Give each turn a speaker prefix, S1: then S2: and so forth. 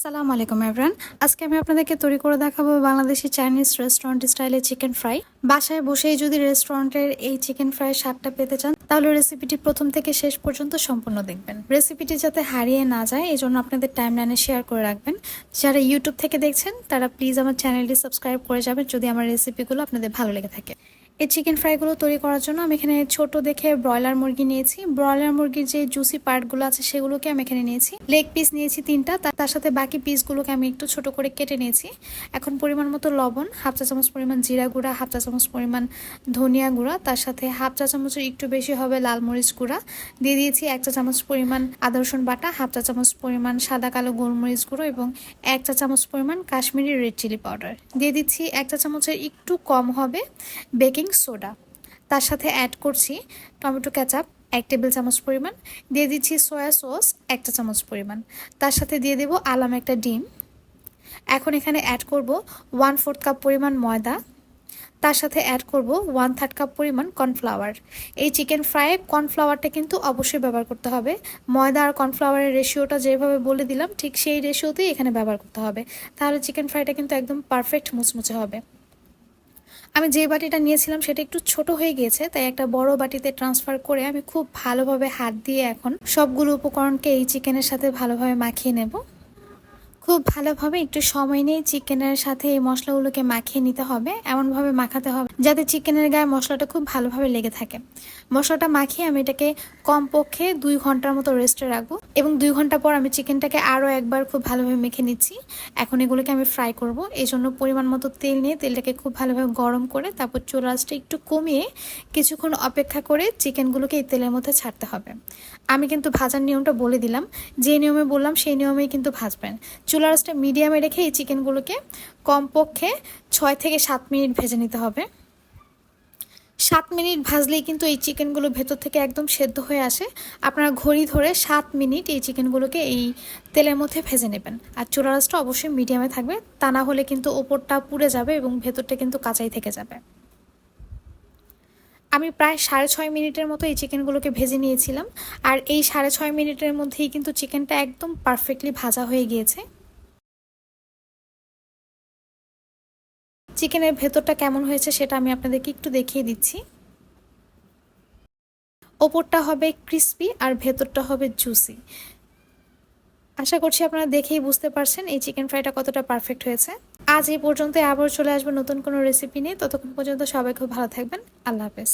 S1: আসসালামু আলাইকুম এভরিওয়ান। আজকে আমি আপনাদেরকে তৈরি করে দেখাবো বাংলাদেশি চাইনিজ রেস্টুরেন্ট স্টাইলে চিকেন ফ্রাই। বাসায় বসেই যদি রেস্টুরেন্টের এই চিকেন ফ্রাই স্বাদটা পেতে চান তাহলে রেসিপিটি প্রথম থেকে শেষ পর্যন্ত সম্পূর্ণ দেখবেন। রেসিপিটি যাতে হারিয়ে না যায় এই জন্য আপনাদের টাইমলাইনে শেয়ার করে রাখবেন। যারা ইউটিউব থেকে দেখছেন তারা প্লিজ আমার চ্যানেলটি সাবস্ক্রাইব করে যাবেন যদি আমার রেসিপিগুলো আপনাদের ভালো লেগে থাকে। এই চিকেন ফ্রাইগুলো তৈরি করার জন্য আমি এখানে ছোট দেখে ব্রয়লার মুরগি নিয়েছি। ব্রয়লার মুরগির যে জুসি পার্টগুলো আছে সেগুলোকে আমি এখানে নিয়েছি। লেগ পিস নিয়েছি 3টা, তার সাথে বাকি পিসগুলোকে আমি একটু ছোট করে কেটে নিয়েছি। এখন পরিমাণ মতো লবণ, হাফ চা চামচ পরিমাণ জিরা গুঁড়া, হাফ চা চামচ পরিমাণ ধনিয়া গুঁড়া, তার সাথে হাফ চা চামচের একটু বেশি হবে লাল মরিচ গুঁড়া দিয়ে দিয়েছি। 1 চা চামচ পরিমাণ আদা রসুন বাটা, হাফ চা চামচ পরিমাণ সাদা কালো গোলমরিচ গুঁড়ো এবং 1 চা চামচ পরিমাণ কাশ্মীরি রেড চিলি পাউডার দিয়ে দিচ্ছি। 1 চা চামচের একটু কম হবে বেকিং সোডা। তার সাথে অ্যাড করছি টমেটো কেচাপ 1 টেবিল চামচ পরিমাণ, দিয়ে দিচ্ছি সয়া সস 1 চা চামচ পরিমাণ, তার সাথে দিয়ে দেব আলাম একটা ডিম। এখন এখানে অ্যাড করব 1/4 কাপ পরিমাণ ময়দা, তার সাথে অ্যাড করব 1/3 কাপ পরিমাণ কর্নফ্লাওয়ার। এই চিকেন ফ্রাইয়ে কর্নফ্লাওয়ারটা কিন্তু অবশ্যই ব্যবহার করতে হবে। ময়দা আর কর্নফ্লাওয়ারের রেশিওটা যেভাবে বলে দিলাম ঠিক সেই রেশিওতেই এখানে ব্যবহার করতে হবে, তাহলে চিকেন ফ্রাইটা কিন্তু একদম পারফেক্ট মুচমুচে হবে। আমি যে বাটিটা নিয়েছিলাম সেটা একটু ছোট হয়ে গিয়েছে, তাই একটা বড় বাটিতে ট্রান্সফার করে আমি খুব ভালোভাবে হাত দিয়ে এখন সবগুলো উপকরণকে এই চিকেনের সাথে ভালোভাবে মাখিয়ে নেব। খুব ভালোভাবে একটু সময় নিয়ে চিকেনের সাথে এই মশলাগুলোকে মাখিয়ে নিতে হবে, এমনভাবে মাখাতে হবে যাতে চিকেনের গায়ে মশলাটা খুব ভালোভাবে লেগে থাকে। মশলাটা মাখিয়ে আমি এটাকে কমপক্ষে 2 ঘন্টার মতো রেস্টে রাখবো এবং 2 ঘন্টা পর আমি চিকেনটাকে আরও একবার খুব ভালোভাবে মেখে নিচ্ছি। এখন এগুলোকে আমি ফ্রাই করব, এই জন্য পরিমাণ মতো তেল নিয়ে তেলটাকে খুব ভালোভাবে গরম করে তারপর চুলার আঁচটা একটু কমিয়ে কিছুক্ষণ অপেক্ষা করে চিকেনগুলোকে এই তেলের মধ্যে ছাড়তে হবে। আমি কিন্তু ভাজার নিয়মটা বলে দিলাম, যে নিয়মে বললাম সেই নিয়মেই কিন্তু ভাজবেন। চুলার আঁচটা মিডিয়ামে রেখে এই চিকেনগুলোকে কমপক্ষে 6 থেকে 7 মিনিট ভেজে নিতে হবে। 7 মিনিট ভাজলেই কিন্তু এই চিকেনগুলো ভেতর থেকে একদম সেদ্ধ হয়ে আসে। আপনারা ঘড়ি ধরে 7 মিনিট এই চিকেনগুলোকে এই তেলের মধ্যে ভেজে নেবেন, আর চুলার আঁচটা অবশ্যই মিডিয়ামে থাকবে, তা না হলে কিন্তু ওপরটা পুড়ে যাবে এবং ভেতরটা কিন্তু কাঁচাই থেকে যাবে। আমি প্রায় 6.5 মিনিটের মতো এই চিকেনগুলোকে ভেজে নিয়েছিলাম, আর এই 6.5 মিনিটের মধ্যেই কিন্তু চিকেনটা একদম পারফেক্টলি ভাজা হয়ে গিয়েছে। চিকেনের ভেতরটা কেমন হয়েছে সেটা আমি আপনাদেরকে একটু দেখিয়ে দিচ্ছি। ওপরটা হবে ক্রিস্পি আর ভেতরটা হবে জুসি। আশা করছি আপনারা দেখেই বুঝতে পারছেন এই চিকেন ফ্রাইটা কতটা পারফেক্ট হয়েছে। আজ এই পর্যন্ত, আবার চলে আসবো নতুন কোনো রেসিপি নিয়ে। ততক্ষণ পর্যন্ত সবাই খুব ভালো থাকবেন। আল্লাহ হাফেজ।